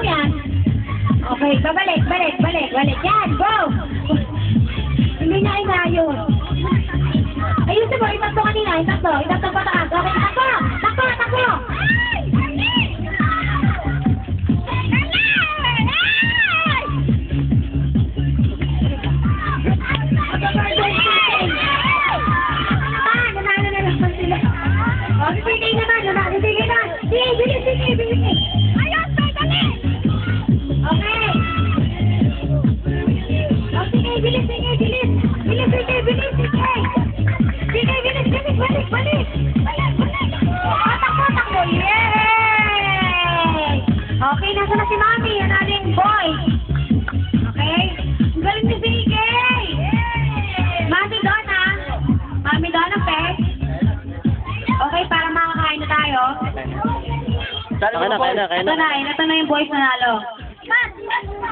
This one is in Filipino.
yan. Okay, balik. Yan, go! Hindi niya inayos. Ayusin mo, itatlo kanina, itatlo pataas. Okay, takbo! Sige, bilis. Ayos, dali! Okay. Oh, sige, bilis. Balik. Takbo. Yay! Okay, nasa na si Mami, yan ating boy. Okay? Galing ni Sige! Mami doon, ha? Mami doon ang pet. Okay, para makakain na tayo. Kaya na. Ito na yung boys na nalo.